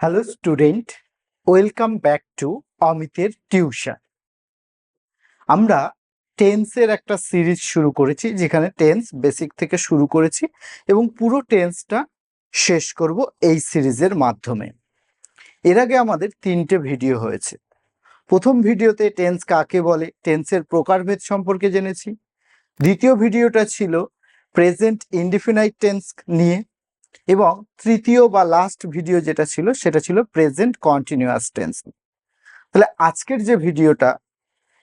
Hello student, welcome back to অমিতের tuition. আমরা টেন্সের একটা সিরিজ শুরু করেছি, যেখানে টেন্স বেসিক থেকে শুরু করেছি এবং পুরো টেন্সটা শেষ করব এই সিরিজের মাধ্যমে। এর আগে আমাদের 3টে ভিডিও হয়েছে। প্রথম ভিডিওতে টেন্স কাকে বলে, টেন্সের প্রকারভেদ সম্পর্কে জেনেছি। দ্বিতীয় ভিডিওটা ছিল প্রেজেন্ট ইনডিফিনাইট টেন্স নিয়ে, এবং তৃতীয় বা লাস্ট ভিডিও যেটা ছিল সেটা ছিল প্রেজেন্ট কন্টিনিউয়াস টেন্স। তাহলে আজকের যে ভিডিওটা,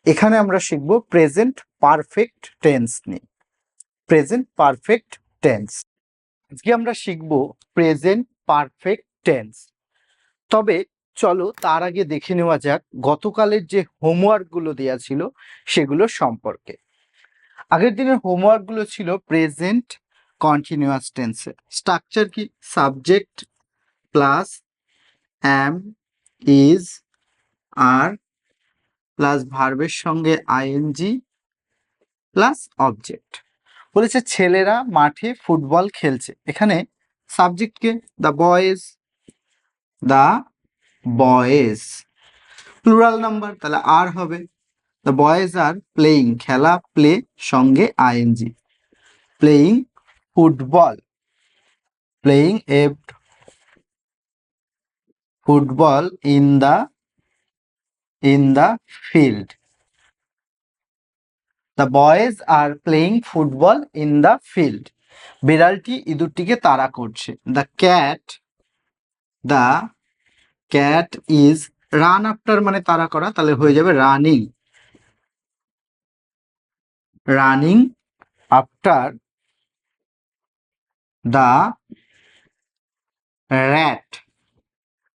এখানে আমরা শিখব প্রেজেন্ট পারফেক্ট টেন্স নিয়ে। প্রেজেন্ট পারফেক্ট টেন্স আজকে আমরা শিখব প্রেজেন্ট পারফেক্ট টেন্স। তবে চলো তার আগে দেখে নেওয়া যাক গতকালের যে হোমওয়ার্কগুলো দেওয়া ছিল সেগুলো সম্পর্কে। আগের দিনের হোমওয়ার্কগুলো ছিল প্রেজেন্ট কন্টিনিউয়াস টেন্সের স্ট্রাকচার কি, সাবজেক্ট প্লাস অ্যাম, ইজ, আর প্লাস ভার্বের সঙ্গে আইএনজি প্লাস অবজেক্ট। বলেছে ছেলেরা মাঠে ফুটবল খেলছে। এখানে সাবজেক্টকে দ্য বয়েজ, প্লুরাল নাম্বার তাহলে আর হবে। দ্য বয়েজ আর প্লেয়িং, খেলা প্লে সঙ্গে ING, playing football, playing a football in the field. The boys are playing football in the field. বিড়ালটি ইঁদুরটিকে তাড়া করছে। The cat is run after মানে তাড়া করা, তাহলে হয়ে যাবে running after the rat.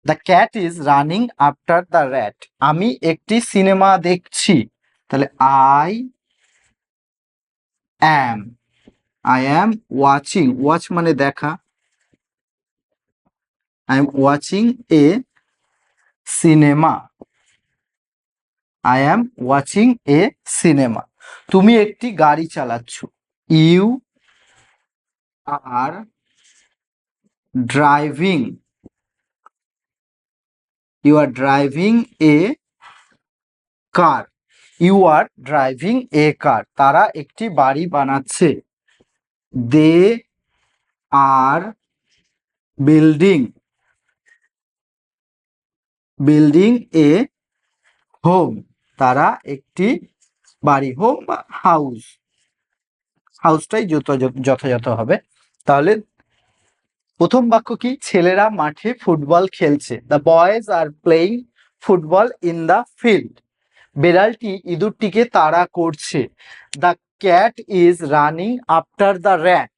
The cat is running after the rat. আমি একটি সিনেমা দেখছি, তাহলে আই অ্যাম ওয়াচিং, ওয়াচ মানে দেখা, I am watching a cinema, I am watching a cinema. তুমি একটি গাড়ি চালাচ্ছ, you are driving a car, you are driving a car. তারা একটি বাড়ি বানাচ্ছে, they are building A home. তারা একটি বাড়ি, হোম বা হাউসটাই যথাযথ হবে। তাহলে প্রথম বাক্য কি, ছেলেরা মাঠে ফুটবল খেলছে। The boys are playing football in the field. বিড়ালটি ইঁদুরটিকে তাড়া করছে। The cat is running after the rat.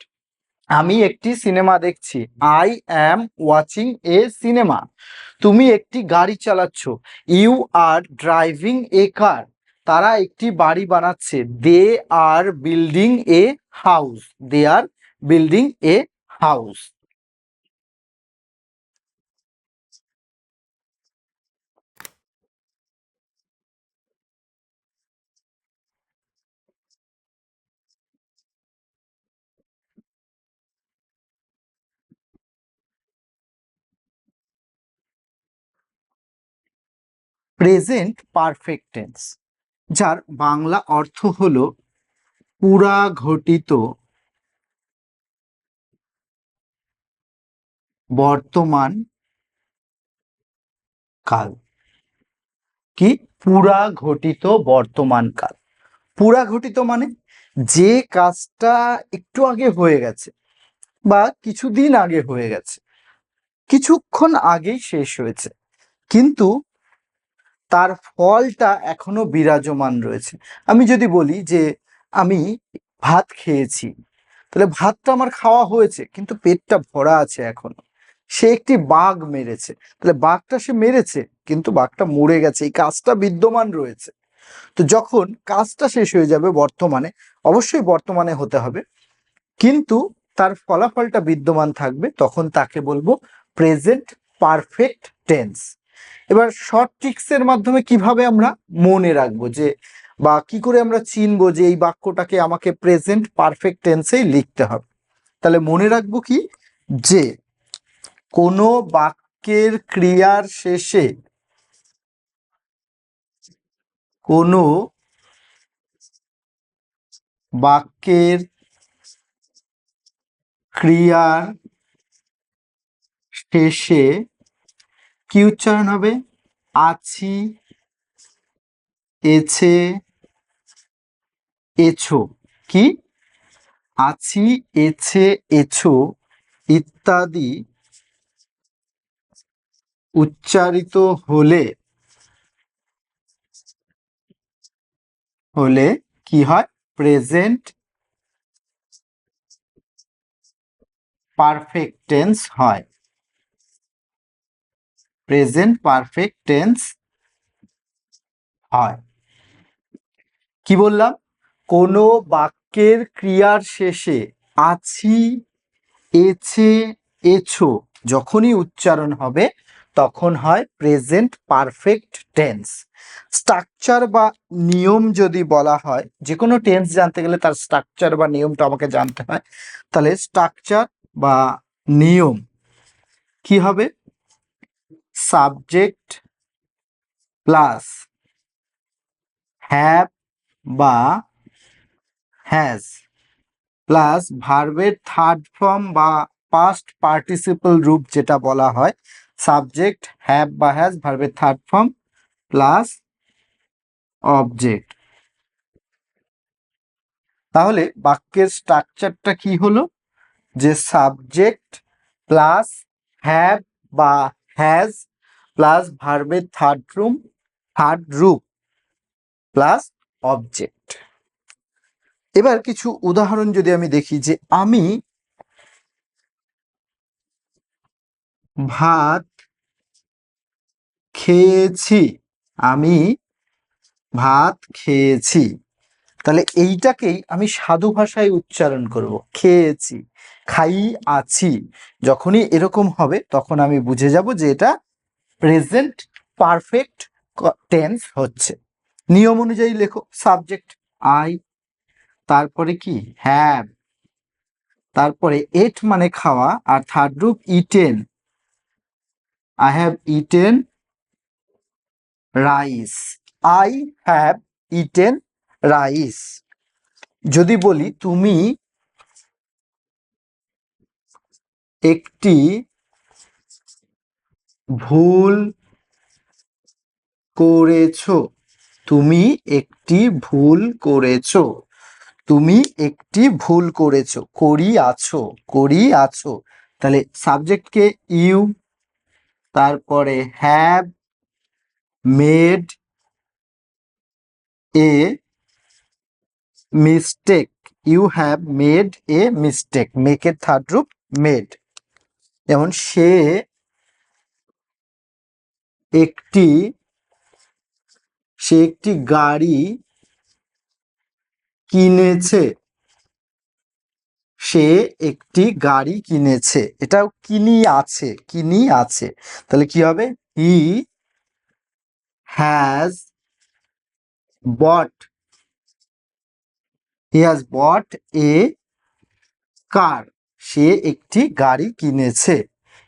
আমি একটি সিনেমা দেখছি, I am watching a cinema. তুমি একটি গাড়ি চালাচ্ছ, you are driving a car. তারা একটি বাড়ি বানাচ্ছে, they are building a house. Present perfect tense, যার বাংলা অর্থ হলো পুরা ঘটিত বর্তমান কাল। কি, পুরা ঘটিত বর্তমান কাল। পুরা ঘটিত মানে যে কাজটা একটু আগে হয়ে গেছে বা কিছুদিন আগে হয়ে গেছে, কিছুক্ষণ আগেই শেষ হয়েছে, কিন্তু তার ফলটা এখনো বিরাজমান রয়েছে। আমি যদি বলি যে আমি ভাত খেয়েছি, তাহলে ভাতটা আমার খাওয়া হয়েছে কিন্তু পেটটা ভরা আছে এখনো। সে একটি বাঘ মেরেছে, তাহলে বাঘটা সে মেরেছে কিন্তু বাঘটা মরে গেছে, এই কাজটা বিদ্যমান রয়েছে। তো যখন কাজটা শেষ হয়ে যাবে বর্তমানে, অবশ্যই বর্তমানে হতে হবে, কিন্তু তার ফলাফলটা বিদ্যমান থাকবে, তখন তাকে বলবো প্রেজেন্ট পারফেক্ট টেন্স। এবার শর্ট ট্রিক্সের মাধ্যমে কিভাবে আমরা মনে রাখবো যে, বা কি করে আমরা চিনবো যে এই বাক্যটাকে আমাকে প্রেজেন্ট পারফেক্ট টেন্সেই লিখতে হবে। তাহলে মনে রাখবো কি, যে কোনো বাক্য বাক্যের ক্রিয়ার শেষে কোনো বাক্যের ক্রিয়ার শেষে কি উচ্চারণ হবে? আছি, এছে, এছো। কি? আছি, এছে, এছো ইত্যাদি উচ্চারিত হলে কি হয়? প্রেজেন্ট পারফেক্ট টেন্স হয়। প্রেজেন্ট পারফেক্ট টেন্স হয়। কি বললাম? কোনো বাক্যের ক্রিয়ার শেষে আছি, এছে, এছো যখনই উচ্চারণ হবে তখন হয় প্রেজেন্ট পারফেক্ট টেন্স। স্ট্রাকচার বা নিয়ম যদি বলা হয়, যে কোনো টেন্স জানতে গেলে তার স্ট্রাকচার বা নিয়মটা আমাকে জানতে হয়। তাহলে স্ট্রাকচার বা নিয়ম কি হবে? সাবজেক্ট প্লাস হ্যাভ বা হ্যাজ প্লাস ভার্বের থার্ড ফর্ম বা পাস্ট পার্টিসিপল রূপ যেটা বলা হয়, সাবজেক্ট হ্যাভ বা হ্যাজ, ভার্বের থার্ড ফর্ম প্লাস অবজেক্ট। তাহলে বাক্যের স্ট্রাকচারটা কি হলো? যে সাবজেক্ট প্লাস হ্যাভ বা হ্যাজ প্লাস ভার্বের থার্ড রূপ প্লাস অবজেক্ট। এবার কিছু উদাহরণ যদি আমি দেখি, যে আমি ভাত খেয়েছি। আমি ভাত খেয়েছি। তাহলে এইটাকেই আমি সাধু ভাষায় উচ্চারণ করব, খেয়েছি, খাই আছি। যখনই এরকম হবে তখন আমি বুঝে যাব যে এটা প্রেজেন্ট পারফেক্ট টেন্স হচ্ছে। নিয়ম অনুযায়ী লেখো, সাবজেক্ট আই, তারপরে কি হ্যাভ, তারপরে এট মানে খাওয়া, আর থার্ড রূপ eaten, I have eaten rice. I have eaten rice. যদি বলি তুমি একটি ভুল করেছো। তুমি একটি ভুল করেছো। তুমি একটি ভুল করেছো, করি আছো। তাহলে সাবজেক্টকে ইউ, তারপরে have made a mistake. You have made a mistake, মেকের থার্ড রূপ মেড। যেমন সে একটি গাড়ি কিনেছে। সে একটি গাড়ি কিনেছে, এটাও কিনি আছে। তাহলে কি হবে? হি হ্যাজ বট এ কার। সে একটি গাড়ি কিনেছে।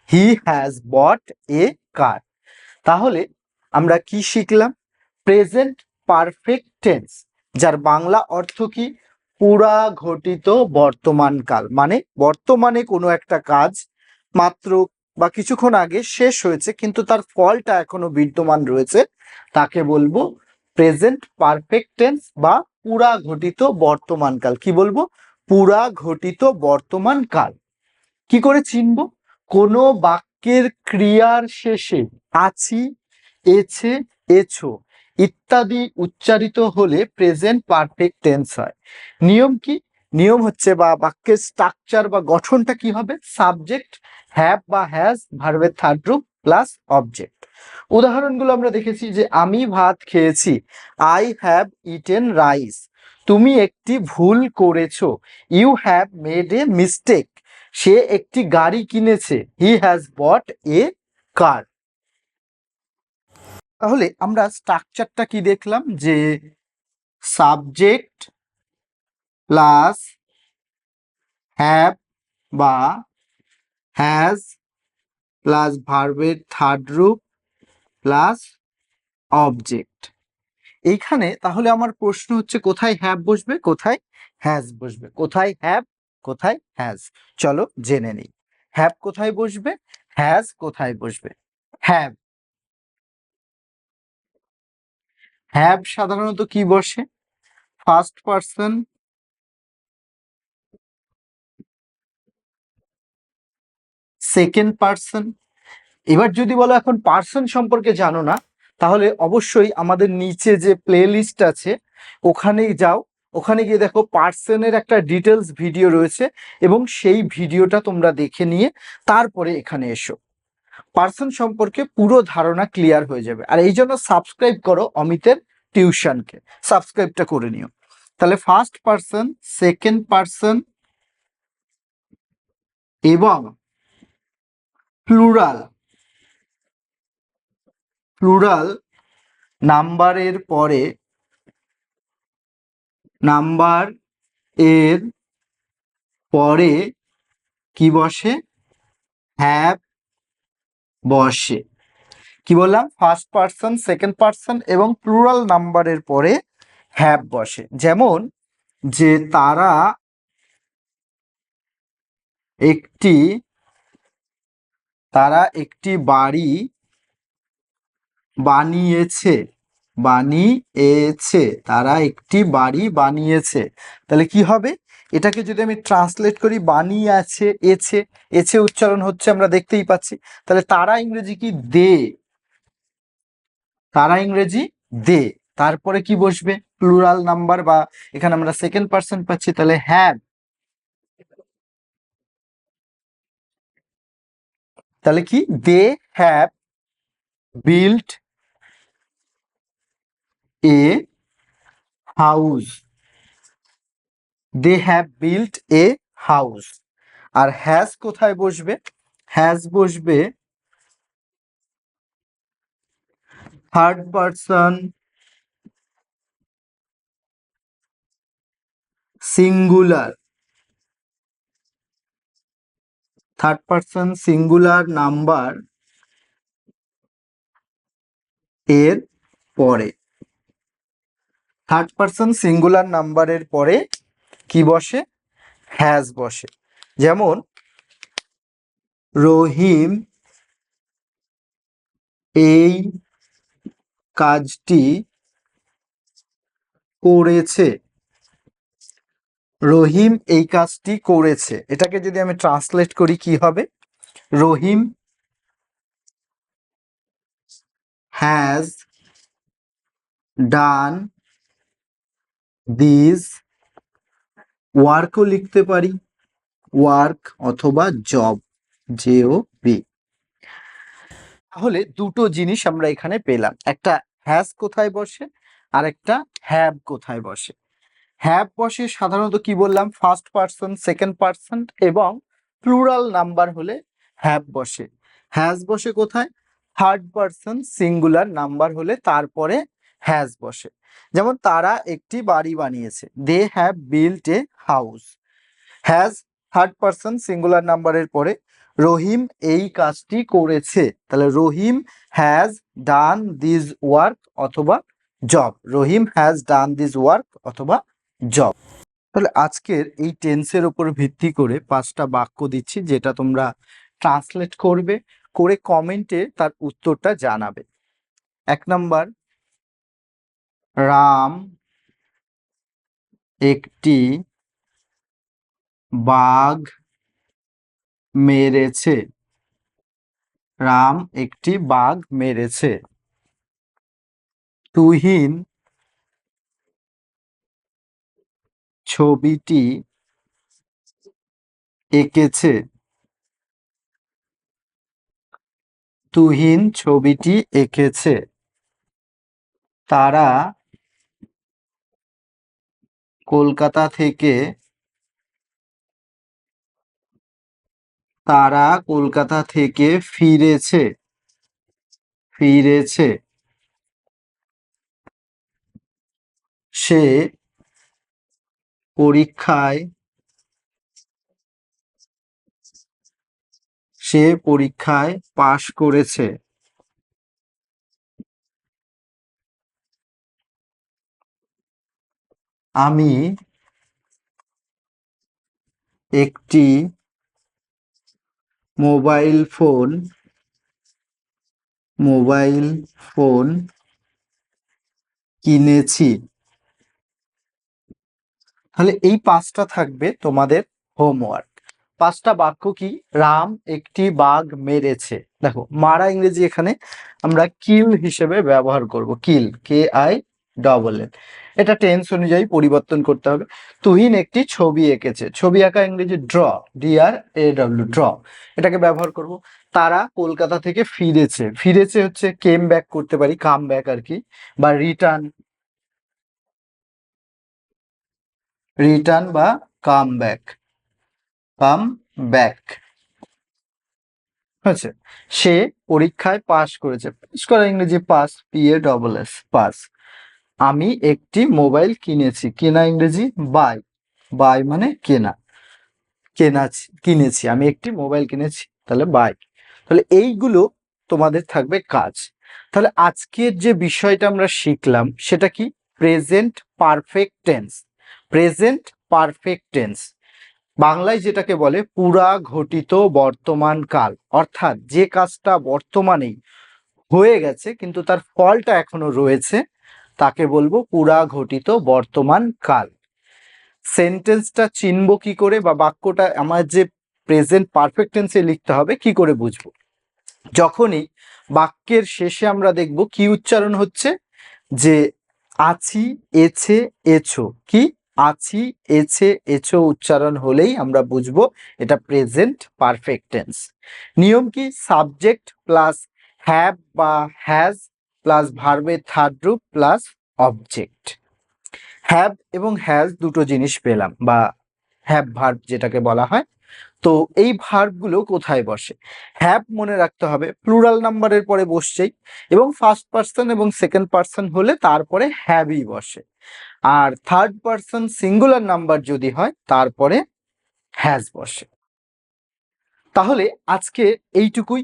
হি হ্যাজ বট এ কার। তাহলে আমরা কি শিখলাম? প্রেজেন্ট পারফেক্ট টেন্স, যার বাংলা অর্থ কি? পুরা ঘটিত বর্তমানকাল। মানে বর্তমানে কোনো একটা কাজ মাত্র বা কিছুক্ষণ আগে শেষ হয়েছে, কিন্তু তার ফলটা এখনো বিদ্যমান রয়েছে, তাকে বলবো প্রেজেন্ট পারফেক্ট টেন্স বা পুরা ঘটিত বর্তমানকাল। কি বলবো? পুরা ঘটিত বর্তমানকাল। কি করে চিনব? কোনো বাক্যের ক্রিয়ার শেষে আছি, এছে, এছো ইত্যাদি উচ্চারিত হলে প্রেজেন্ট পারফেক্ট টেন্স হয়। নিয়ম কি? নিয়ম হচ্ছে বা বাক্যের স্ট্রাকচার বা গঠনটা কি হবে? সাবজেক্ট হ্যাভ বা হ্যাজ, ভার্বের থার্ড রূপ প্লাস অবজেক্ট। উদাহরণগুলো আমরা দেখেছি, যে আমি ভাত খেয়েছি, আই হ্যাভ ইটেন রাইস। তুমি একটি ভুল করেছো, you have made a mistake. সে একটি গাড়ি কিনেছে, হি হ্যাজ বট এ কার। তাহলে আমরা স্ট্রাকচারটা কি দেখলাম? যে সাবজেক্ট প্লাস হ্যাভ বা হ্যাজ প্লাস ভার্বের থার্ড রূপ প্লাস অবজেক্ট। এইখানে তাহলে আমার প্রশ্ন হচ্ছে কোথায় হ্যাভ বসবে, কোথায় হ্যাজ বসবে, কোথায় হ্যাভ, কোথায় হ্যাজ। চলো জেনে নিই। হ্যাভ কোথায় বসবে, হ্যাজ কোথায় বসবে। হ্যাভ, হ্যাভ সাধারণত কি বসে, ফার্স্ট পার্সন, সেকেন্ড পার্সন। এবার যদি বলো এখন পার্সন সম্পর্কে জানো না, তাহলে অবশ্যই আমাদের নিচে যে প্লে লিস্ট আছে ওখানে যাও, ওখানে গিয়ে দেখো পার্সনের একটা ডিটেলস ভিডিও রয়েছে এবং সেই ভিডিওটা তোমরা দেখে নিয়ে তারপরে এখানে এসো, পার্সন সম্পর্কে পুরো ধারণা ক্লিয়ার হয়ে যাবে। আর এই জন্য সাবস্ক্রাইব করো অমিতের টিউশনকে, সাবস্ক্রাইবটা করে নিও। তাহলে ফার্স্ট পার্সন, সেকেন্ড পার্সন এবং প্লুরাল, প্লুরাল নাম্বারের পরে, নাম্বার এর পরে কি বসে, হ্যাভ বসে। কি বললাম, ফার্স্ট পার্সন, সেকেন্ড পার্সন এবং প্লুরাল নাম্বারের পরে হ্যাভ বসে। যেমন যে তারা একটি, তারা একটি বাড়ি বানিয়েছে, বানিয়েছে, তারা একটি বাড়ি বানিয়েছে। তাহলে কি হবে, এটাকে যদি আমি ট্রান্সলেট করি, বানিয়েছে, এছে, এছে উচ্চারণ হচ্ছে আমরা দেখতেই পাচ্ছি। তাহলে তারা ইংরেজি কি, দে, তারা ইংরেজি দে। তারপরে কি বসবে, প্লুরাল নাম্বার, বা এখানে আমরা সেকেন্ড পার্সন পাচ্ছি, তাহলে হ্যাভ। তাহলে কি, they have built a house, they have built a house. আর হ্যাজ কোথায় বসবে, হ্যাজ বসবে third person singular, third person singular number এর পরে, থার্ড পার্সন সিঙ্গুলার নাম্বারের পরে কি বসে, হ্যাজ বসে। যেমন রহিম এই কাজটি করেছে, রহিম এই কাজটি করেছে। এটাকে যদি আমি ট্রান্সলেট করি কি হবে, রহিম হ্যাজ ডান দিস ওয়ার্কও লিখতে পারি, ওয়ার্ক অথবা জব, জেও বি। তাহলে দুটো জিনিস আমরা এখানে পেলাম, একটা হ্যাজ কোথায় বসে আর একটা হ্যাভ কোথায় বসে। হ্যাভ বসে সাধারণত কি বললাম, ফার্স্ট পার্সন, সেকেন্ড পার্সন এবং প্লুরাল নাম্বার হলে হ্যাভ বসে। হ্যাজ বসে কোথায়, থার্ড পার্সন সিঙ্গুলার নাম্বার হলে তারপরে হ্যাজ বসে। যেমন তারা একটি বাড়ি বানিয়েছে, they have built a house. Has third person singular নাম্বারের পরে, রহিম এই কাজটি করেছে, তাহলে Rahim has done this work অথবা job, Rahim has done this work অথবা জব। তাহলে আজকের এই টেন্সের উপর ভিত্তি করে 5টা বাক্য দিচ্ছি, যেটা তোমরা ট্রান্সলেট করবে, করে কমেন্টে তার উত্তরটা জানাবে। 1 নাম্বার, রাম একটি বাঘ মেরেছে, রাম একটি বাঘ মেরেছে। তুহিন ছবিটি এঁকেছে, তুহিন ছবিটি এঁকেছে। তারা কলকাতা থেকে, তারা কলকাতা থেকে ফিরেছে, ফিরেছে। সে পরীক্ষায় সে পরীক্ষায় পাশ করেছে। আমি একটি মোবাইল ফোন কিনেছি। তাহলে এই পাঁচটা থাকবে তোমাদের হোমওয়ার্ক। পাঁচটা বাক্য কি? রাম একটি বাঘ মেরেছে। দেখো, মারা ইংরেজি এখানে আমরা কিল হিসেবে ব্যবহার করব। কিল, KILL। এটা টেন্স অনুযায়ী পরিবর্তন করতে হবে। তুহিন একটি ছবি এঁকেছে। ছবি আঁকা ইংরেজি ড্র, DRAW, ড্র। এটাকে ব্যবহার করব। তারা কলকাতা থেকে ফিরেছে। ফিরেছে হচ্ছে কেম ব্যাক করতে পারি, কাম ব্যাক আর কি, বা রিটার্ন বা কাম ব্যাক হয়েছে। সে পরীক্ষায় পাশ করেছে। পাশ করা ইংরেজি পাস, PASS, পাস। আমি একটি মোবাইল কিনেছি। কেনা ইংরেজি বাই। বাই মানে কেনা। কিনেছি, আমি একটি মোবাইল কিনেছি, তাহলে বাই। তাহলে এইগুলো তোমাদের থাকবে কাজ। তাহলে আজকের যে বিষয়টা আমরা শিখলাম সেটা কি? Present perfect tense. Present perfect tense বাংলায় যেটাকে বলে পুরা ঘটিত বর্তমান কাল, অর্থাৎ যে কাজটা বর্তমানেই হয়ে গেছে কিন্তু তার ফলটা এখনো রয়েছে, তাকে বলবো পুরা ঘটিত বর্তমান কাল। সেন্টেন্সটা চিনব কি করে, বা বাক্যটা আমার যে প্রেজেন্ট পারফেক্ট টেন্সে লিখতে হবে কি করে বুঝবো? যখনই বাক্যের শেষে আমরা দেখব কি উচ্চারণ হচ্ছে, যে আছি, এছে, এছো। কি? আছি, এছে, এছো উচ্চারণ হলেই আমরা বুঝবো এটা প্রেজেন্ট পারফেক্ট টেন্স। নিয়ম কি? সাবজেক্ট প্লাস হ্যাভ বা হ্যাজ প্লাস ভার্বের থার্ড রূপ প্লাস অবজেক্ট। হ্যাভ এবং হ্যাজ দুটো জিনিস পেলাম, বা হ্যাভ ভার্ব যেটাকে বলা হয়। তো এই ভার্বগুলো কোথায় বসে? হ্যাভ মনে রাখতে হবে প্লুরাল নাম্বারের পরে বসছেই, এবং ফার্স্ট পার্সন এবং সেকেন্ড পার্সন হলে তারপরে হ্যাভই বসে। আর থার্ড পার্সন সিঙ্গুলার নাম্বার যদি হয় তারপরে হ্যাজ বসে। তাহলে আজকে এইটুকুই।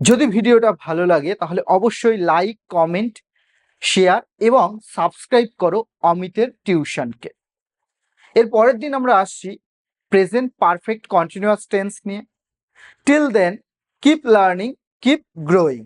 যদি ভিডিওটা ভালো লাগে তাহলে অবশ্যই লাইক, কমেন্ট, শেয়ার এবং সাবস্ক্রাইব করো অমিতের টিউশনকে। এর পরের দিন আমরা আসছি প্রেজেন্ট পারফেক্ট কন্টিনিউয়াস টেন্স নিয়ে। Till then, keep learning, keep growing.